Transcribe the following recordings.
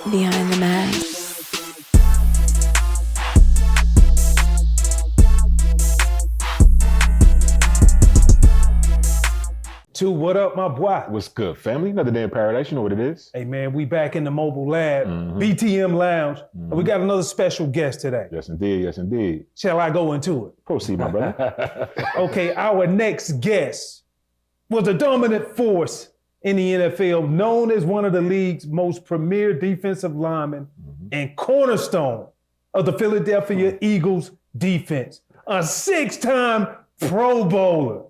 Behind the Mask. What up, my boy? What's good, family? Another day in paradise. You know what it is. Hey, man, we back in the mobile lab, BTM Lounge, and we got another special guest today. Yes, indeed. Yes, indeed. Shall I go into it? Proceed, my brother. Okay, our next guest was a dominant force in the NFL, known as one of the league's most premier defensive linemen and cornerstone of the Philadelphia Eagles defense. A six-time Pro Bowler,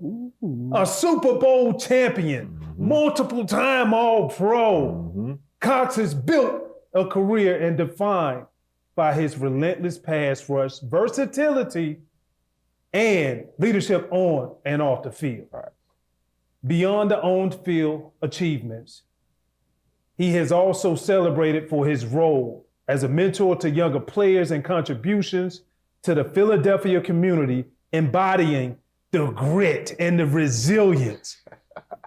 a Super Bowl champion, multiple-time All-Pro. Cox has built a career and defined by his relentless pass rush, versatility, and leadership on and off the field. Beyond the on-field achievements, he has also celebrated for his role as a mentor to younger players and contributions to the Philadelphia community, embodying the grit and the resilience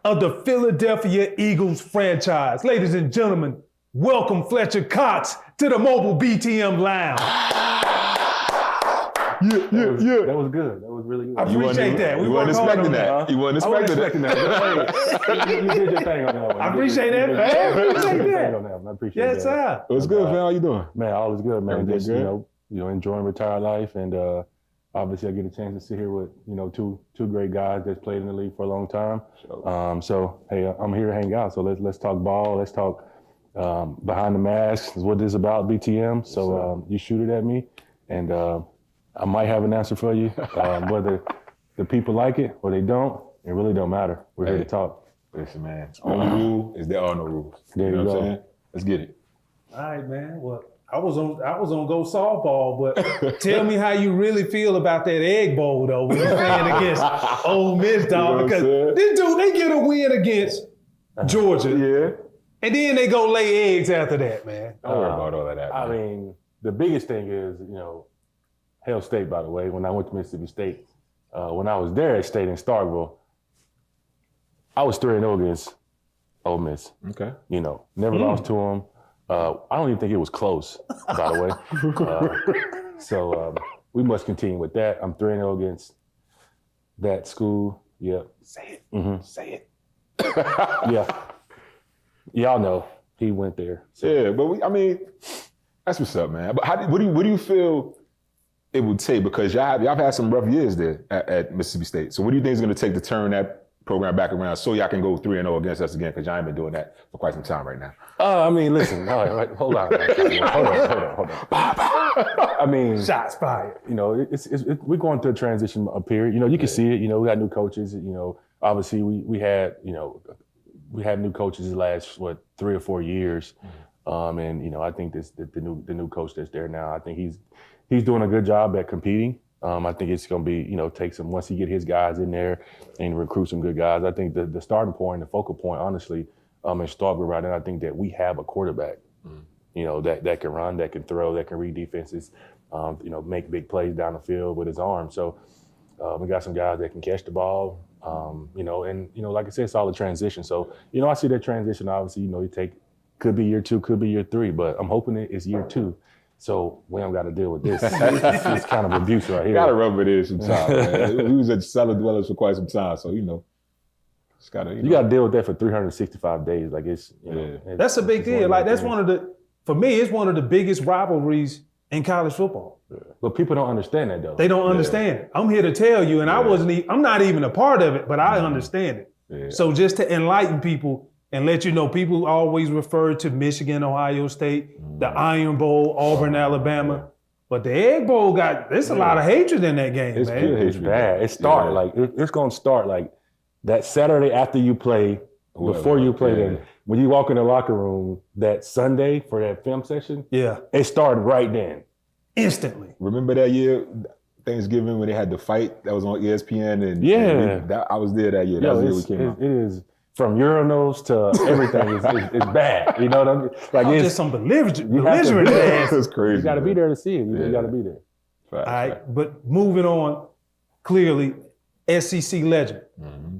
of the Philadelphia Eagles franchise. Ladies and gentlemen, welcome Fletcher Cox to the mobile BTM Lounge. That was good. That was really good. I appreciate that. You weren't expecting that. You weren't expecting that. You did your thing on that one. I appreciate that, man. I appreciate that. Yes, sir. What's good, man? How you doing? Man, all is good, man. Everything Just good? Enjoying retired life, and obviously I get a chance to sit here with two great guys that's played in the league for a long time. Sure. So hey, I'm here to hang out. So let's talk ball. Let's talk behind the mask. Is what this is about, BTM. So you shoot it at me, and I might have an answer for you. Whether the people like it or they don't, it really don't matter. We're here to talk. Listen, man. Only rule is there are no rules. There you know go. what I'm saying? Let's get it. All right, man. Well, I was on go softball, but tell me how you really feel about that Egg Bowl, though, when you're playing against Ole Miss, dog. You know because this dude, they get a win against Georgia. Yeah. And then they go lay eggs after that, man. Don't worry about all of that. I mean, the biggest thing is, Hail State, by the way, when I went to Mississippi State, when I was there at State in Starkville, I was 3-0 against Ole Miss. Okay. Never lost to them. I don't even think it was close, by the way. So we must continue with that. I'm 3-0 against that school. Yep. Say it. Say it. Yeah. Y'all know he went there. So. Yeah, but that's what's up, man. But what do you feel it would take? Because y'all have had some rough years there at Mississippi State. So what do you think is going to take to turn that program back around so y'all can go 3-0 against us again? Because y'all ain't been doing that for quite some time right now. Listen. All right, hold on. Hold on. Shots fired. We're going through a transition period. You can see it. We got new coaches. Obviously we had new coaches the last 3 or 4 years. And I think the new coach that's there now, I think he's doing a good job at competing. I think it's going to be, take some, once he get his guys in there and recruit some good guys. I think the starting point, the focal point, honestly, in Starkville right now, I think that we have a quarterback, that can run, that can throw, that can read defenses, make big plays down the field with his arm. So we got some guys that can catch the ball, like I said, it's all a transition. So, I see that transition, obviously, could be year 2, could be year 3, but I'm hoping it's year 2. So we don't got to deal with this. This kind of abuse right here. Got to rub it in sometimes, man. We was at cellar dwellers for quite some time, so it's got to. You got to deal with that for 365 days. Like That's a big deal. Like that's for me, it's one of the biggest rivalries in college football. Yeah. But people don't understand that though. They don't understand it. I'm here to tell you, and I'm not even a part of it, but I understand it. Yeah. So just to enlighten people and let you know, people always refer to Michigan, Ohio State, the Iron Bowl, Auburn, Alabama. But the Egg Bowl there's a lot of hatred in that game, it's man. Pure It's bad. It started it's going to start like that Saturday after you play, before you play them. When you walk in the locker room that Sunday for that film session, it started right then. Instantly. Remember that year, Thanksgiving, when they had the fight that was on ESPN? And I was there that year. That was the year we came out. It is. From urinals to everything is bad. You know what I mean? Like it's just some belligerent ass. That's crazy. You got to be there to see it. You got to be there. All right, but moving on, clearly, SEC legend.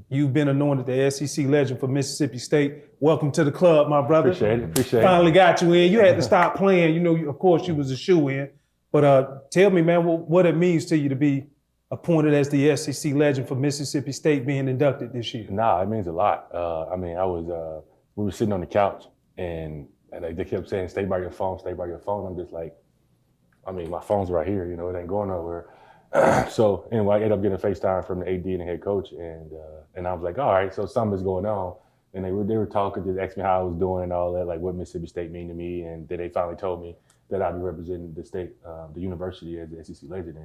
You've been anointed the SEC legend for Mississippi State. Welcome to the club, my brother. Appreciate it. Finally got you in. You had to stop playing. You know, of course, you was a shoe-in. But tell me, man, what it means to you to be appointed as the SEC legend for Mississippi State being inducted this year. Nah, it means a lot. We were sitting on the couch and they kept saying, stay by your phone, stay by your phone. I'm just like, my phone's right here, you know, it ain't going nowhere. So anyway, I ended up getting a FaceTime from the AD and the head coach, and I was like, all right, so something's going on. And they were talking, just asked me how I was doing and all that, like what Mississippi State mean to me. And then they finally told me that I'd be representing the state, the university as the SEC legend.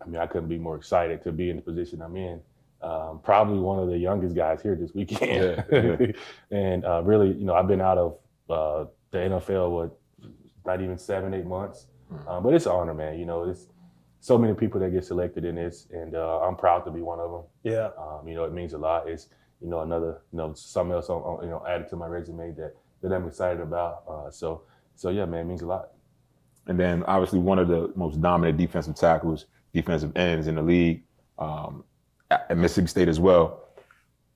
And I couldn't be more excited to be in the position I'm in. Probably one of the youngest guys here this weekend. Yeah. And really, you know, I've been out of the NFL, not even 7-8 months. But it's an honor, man. You know, it's so many people that get selected in this, and I'm proud to be one of them. Yeah. You know, it means a lot. It's, you know, another, you know, something else, you know, added to my resume that I'm excited about. So yeah, man, it means a lot. And then obviously one of the most dominant defensive tackles, defensive ends in the league, at Mississippi State as well.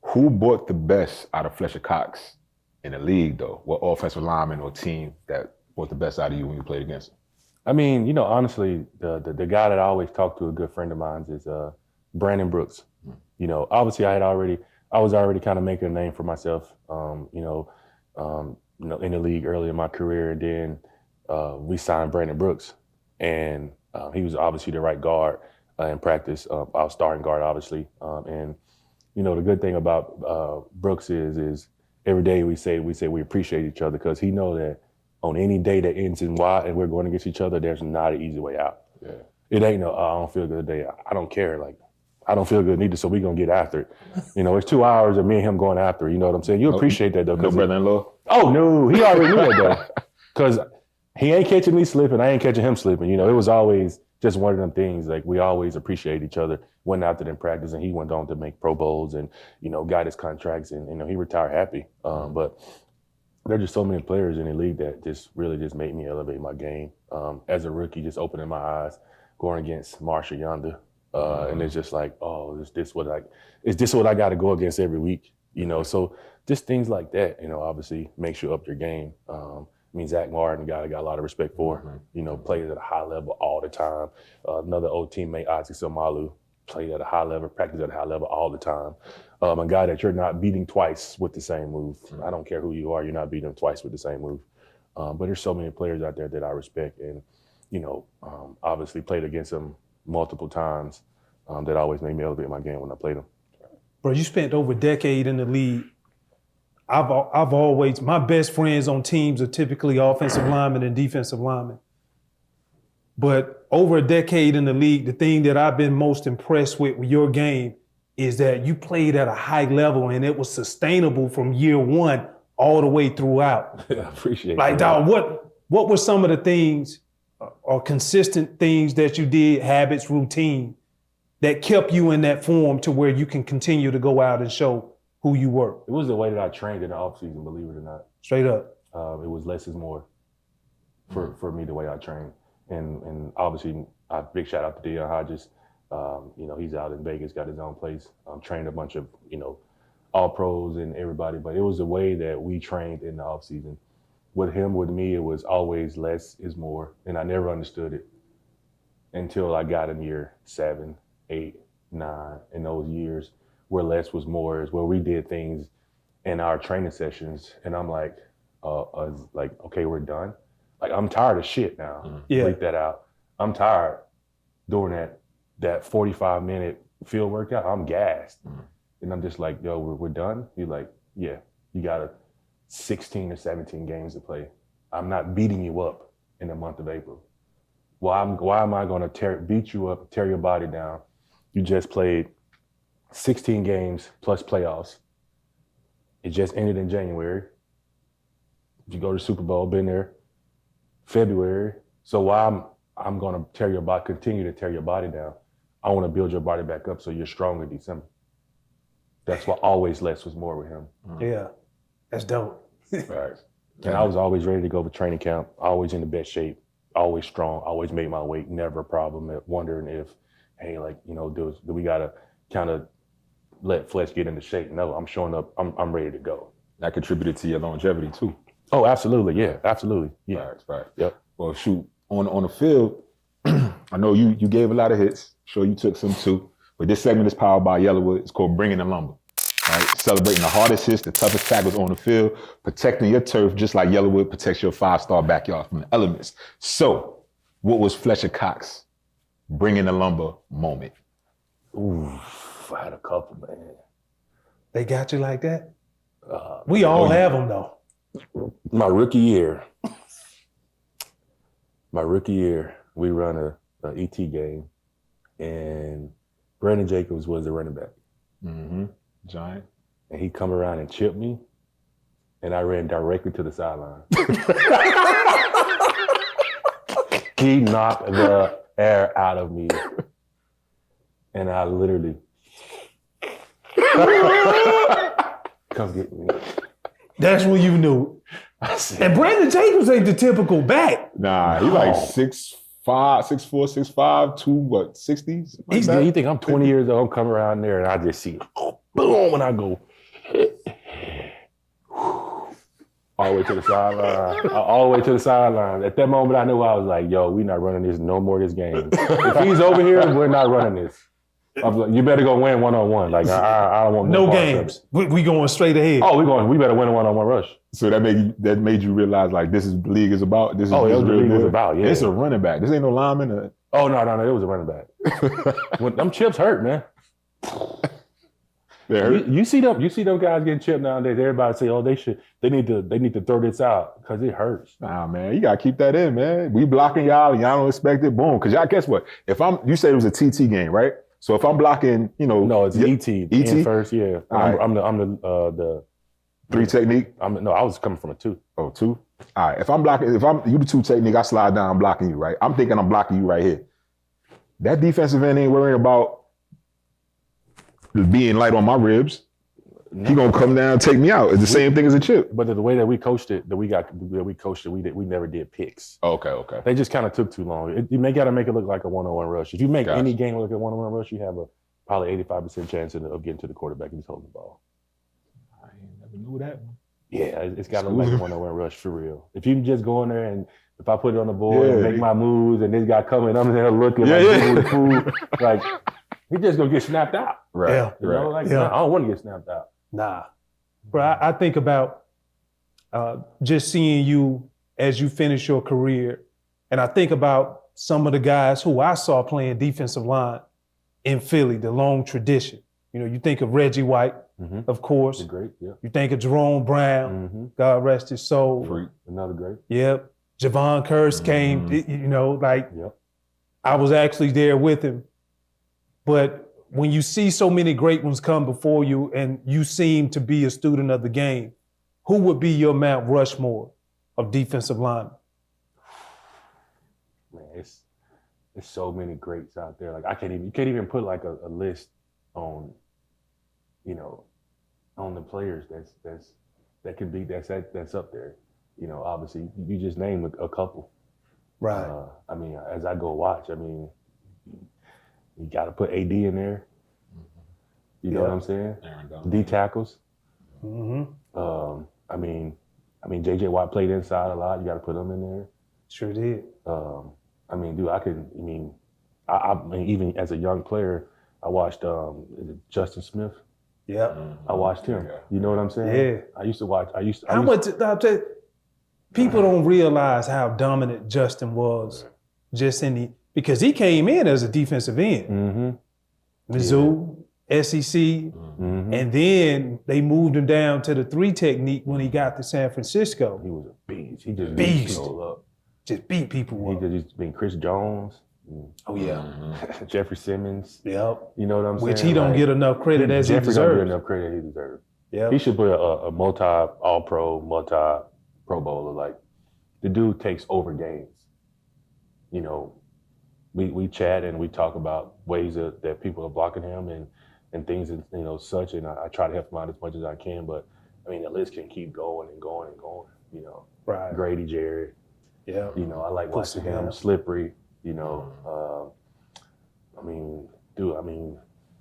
Who brought the best out of Fletcher Cox in the league, though? What offensive lineman or team that brought the best out of you when you played against him? I mean, you know, honestly, the guy that I always talk to, a good friend of mine, is Brandon Brooks. You know, obviously I was already kind of making a name for myself, you know, in the league early in my career. And then we signed Brandon Brooks, and he was obviously the right guard in practice, our starting guard, obviously. And, you know, the good thing about Brooks is every day we say we appreciate each other, because he know that on any day that ends in Y and we're going against each other, there's not an easy way out. Yeah. It ain't no, I don't feel good today. I don't care. Like, I don't feel good neither, so we're going to get after it. You know, it's 2 hours of me and him going after it. You know what I'm saying? You appreciate that, though. No brother-in-law? Oh, no. He already knew that, though. Because he ain't catching me slipping. I ain't catching him slipping. You know, it was always just one of them things. Like, we always appreciate each other. Went out there in practice, and he went on to make Pro Bowls and, you know, got his contracts, and, you know, he retired happy. But there are just so many players in the league that just really just made me elevate my game. As a rookie, just opening my eyes, going against Marshall Yonder. And it's just like, oh, is this what I got to go against every week? You know, so just things like that, you know, obviously makes you up your game. I mean, Zach Martin, a guy I got a lot of respect for, you know, plays at a high level all the time. Another old teammate, Isaac Somalu, played at a high level, practice at a high level all the time. A guy that you're not beating twice with the same move. I don't care who you are, you're not beating them twice with the same move. But there's so many players out there that I respect, and, you know, obviously played against them multiple times. That always made me elevate my game when I played them. Bro, you spent over a decade in the league. I've always, my best friends on teams are typically offensive linemen and defensive linemen. But over a decade in the league, the thing that I've been most impressed with your game is that you played at a high level, and it was sustainable from year one all the way throughout. I appreciate like, that. dog, what were some of the things or consistent things that you did, habits, routine, that kept you in that form to where you can continue to go out and show who you were? It was the way that I trained in the offseason, believe it or not. Straight up. It was less is more for me, the way I trained. And obviously, a big shout out to Deion Hodges. You know, he's out in Vegas, got his own place. Trained a bunch of, you know, all pros and everybody. But it was the way that we trained in the offseason. With him, with me, it was always less is more. And I never understood it until I got in year 7, 8, 9, in those years where less was more, is where we did things in our training sessions. And I'm like, okay, we're done. Like, I'm tired of shit now. Yeah. Bleep that out. I'm tired doing that 45-minute field workout. I'm gassed. And I'm just like, yo, we're done? He's like, yeah, you got 16 or 17 games to play. I'm not beating you up in the month of April. Why am I going to beat you up, tear your body down? You just played 16 games plus playoffs. It just ended in January. You go to the Super Bowl, been there February. So why I'm going to continue to tear your body down? I want to build your body back up so you're strong in December. That's why always less was more with him. Yeah, that's dope. Right. And I was always ready to go for training camp, always in the best shape, always strong, always made my weight, never a problem at wondering if, hey, like, you know, do we got to kind of let Fletch get into shape. No, I'm showing up. I'm ready to go. That contributed to your longevity too. Oh, absolutely. Yeah, absolutely. Yeah. Right. Yep. Well, shoot, on the field, I know you gave a lot of hits. Sure, you took some too. But this segment is powered by Yellowwood. It's called Bringing the Lumber. Right? Celebrating the hardest hits, the toughest tackles on the field, protecting your turf just like Yellowwood protects your 5-star backyard from the elements. So, what was Fletcher Cox Bringing the Lumber moment? Ooh, I had a couple, man. They got you like that? We all have them though. My rookie year, we run a ET game, and Brandon Jacobs was the running back. Mm-hmm. Giant. And he come around and chipped me, and I ran directly to the sideline. He knocked the air out of me, and I literally come get me. That's when you knew. And Brandon Jacobs ain't the typical back. Nah, he like 6'5", 6'4", 6'5", 260s? You think I'm 20 years old, I'm coming around there and I just see, boom, and I go, all the way to the sideline. All the way to the sideline. At that moment, I knew I was like, yo, we're not running this no more this game. If he's over here, we're not running this. I was like, you better go win one-on-one. Like, I don't want no games. We going straight ahead. Oh, we better win a one-on-one rush. So that made you realize like this is what the league is about. This is what the league is about. Yeah, it's a running back. This ain't no lineman. Oh no, it was a running back. When them chips hurt, man. They hurt. You see them guys getting chipped nowadays. Everybody say, oh, they need to throw this out because it hurts. Nah, man, you gotta keep that in, man. We blocking y'all, and y'all don't expect it. Boom, because y'all guess what? You said it was a TT game, right? So if I'm blocking, no, it's ET. ET first, yeah. Right. I'm the 3 technique. I was coming from a 2. Oh, 2. All right. If I'm you the 2 technique, I slide down, I'm blocking you, right? I'm thinking I'm blocking you right here. That defensive end ain't worrying about being light on my ribs. No. He gonna come down and take me out. It's the same thing as a chip. But the way that we coached it, we never did picks. Okay. They just kind of took too long. You got to make it look like a one-on-one rush. If you make any game look like a one-on-one rush, you have a probably 85% chance of getting to the quarterback and just holding the ball. I ain't never knew that one. Yeah, it's got to look like a one-on-one rush for real. If you can just go in there and if I put it on the board and make my moves and this guy coming, I'm there looking like food, like he just gonna get snapped out. Right. Yeah. You know, I don't want to get snapped out. Nah. Bro, I think about just seeing you as you finish your career, and I think about some of the guys who I saw playing defensive line in Philly, the long tradition. You know, you think of Reggie White, of course. Great, yeah. You think of Jerome Brown, God rest his soul. Freak. Another great. Yep. Javon Curse came, I was actually there with him. But when you see so many great ones come before you and you seem to be a student of the game, who would be your Mount Rushmore of defensive linemen? Man, it's so many greats out there. Like you can't even put like a list on, on the players that's up there. You know, obviously you just named a couple. Right. As I go watch, you got to put AD in there. You know what I'm saying? D tackles. JJ Watt played inside a lot. You got to put him in there. Sure did. Even as a young player, I watched Justin Smith. Yeah. I watched him. Yeah. You know what I'm saying? Yeah. People don't realize how dominant Justin was because he came in as a defensive end. Mizzou, SEC, and then they moved him down to the 3 technique when he got to San Francisco. He was a beast. He just beat people up. Just beat people up. He just been Chris Jones. Oh yeah. Jeffrey Simmons. Yep. You know what I'm saying? Which he don't get enough credit as he deserves. Jeffrey don't get enough credit he deserves. Yeah. He should put a multi-all-pro, multi-pro bowler. Like, the dude takes over games. You know, we chat and we talk about ways that people are blocking him and things and such, and I try to help him out as much as I can. But the list can keep going and going and going. Right. Grady Jarrett. Yeah. I like watching him. Slippery.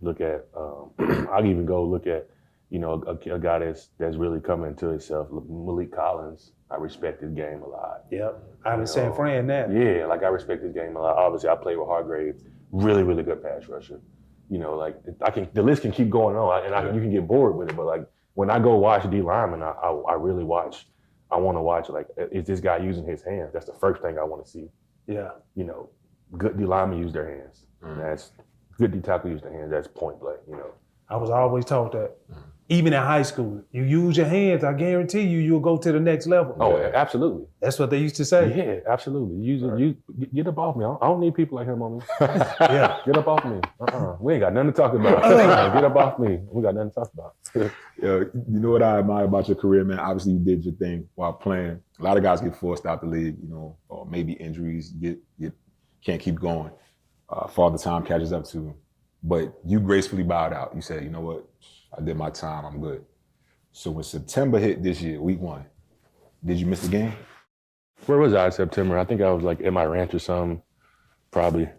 look at. I'll even go look at, you know, a guy that's really coming into himself. Malik Collins. I respect his game a lot. Yep. I'm in San Fran now. Yeah, like I respect his game a lot. Obviously, I played with Hargrave, really, really good pass rusher. You know, like the list can keep going on, and you can get bored with it. But like when I go watch D-Linemen, I really watch. I want to watch, like, is this guy using his hands? That's the first thing I want to see. Yeah. You know, good D-Linemen use their hands. That's good D-tackle use their hands. That's point blank. You know. I was always taught that. Even in high school, you use your hands, I guarantee you'll go to the next level. Oh, absolutely. That's what they used to say. Yeah, absolutely. Get up off me. I don't need people like him on me. Yeah. Get up off me. We ain't got nothing to talk about. Get up off me. We got nothing to talk about. You know what I admire about your career, man? Obviously, you did your thing while playing. A lot of guys get forced out the league, you know, or maybe injuries, can't keep going. Father time catches up to them. But you gracefully bowed out. You said, you know what? I did my time. I'm good. So when September hit this year, week 1, did you miss the game? Where was I in September? I think I was like at my ranch or something, probably,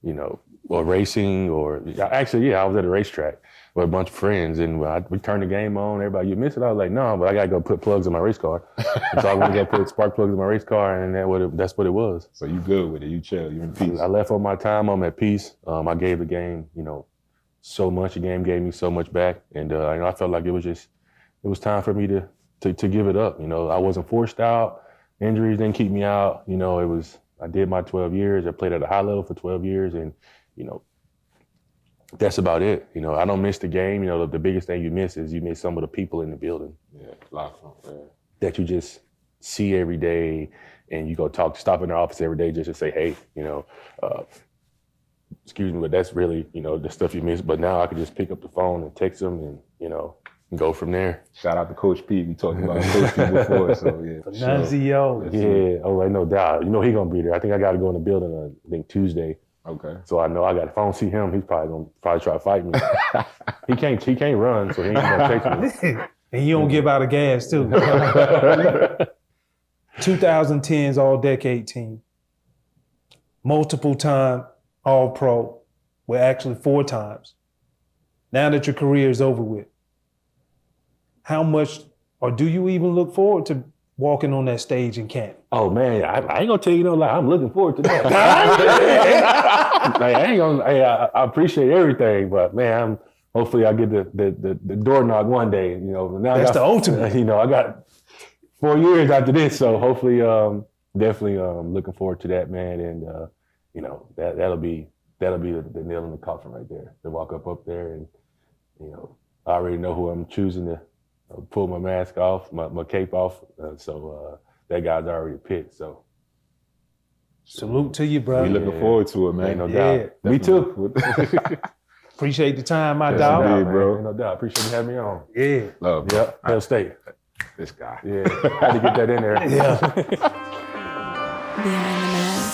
you know, or racing or actually, yeah, I was at a racetrack with a bunch of friends and we turned the game on. Everybody, you miss it? I was like, no, but I got to go put plugs in my race car. And so I went to go put spark plugs in my race car and that's what it was. So you good with it. You chill. You in peace. I left on my time. I'm at peace. I gave the game, you know, so much. The game gave me so much back. And I felt like it was time for me to give it up. You know, I wasn't forced out. Injuries didn't keep me out. You know, I did my 12 years. I played at a high level for 12 years. And, you know, that's about it. You know, I don't miss the game. You know, the biggest thing you miss is some of the people in the building. Yeah, a lot of fun. That you just see every day and you go stop in their office every day just to say, hey, you know, excuse me, but that's really, you know, the stuff you miss. But now I can just pick up the phone and text them and, you know, go from there. Shout out to Coach P. We talked about Coach P before, so yeah. Nunzio. Yeah, oh, no doubt. You know he gonna be there. I think I got to go in the building, I think Tuesday. Okay. So I know I got, if I don't see him, he's probably gonna try to fight me. he can't run, so he ain't gonna chase me. And you don't give out of gas too. 2010's All-Decade team. Multiple time All-Pro. Well, actually 4 times. Now that your career is over with, how much, or do you even look forward to walking on that stage in Canton? Oh man, I ain't gonna tell you no lie. I'm looking forward to that. I appreciate everything, but man, hopefully I get the door knock one day. You know, now that's the ultimate. You know, I got 4 years after this, so hopefully, definitely looking forward to that, man. And you know, that'll be the nail in the coffin right there. To walk up there, and you know, I already know who I'm choosing to pull my mask off, my cape off. So that guy's already picked. So salute to you, bro. We looking forward to it, man. Ain't no doubt. Me too. Appreciate the time, my Yes, dog. indeed, bro. Ain't no doubt. Appreciate you having me on. Yeah. Love, bro. Yep. Hell State. This guy. Yeah. Had to get that in there. Yeah. Behind the mask.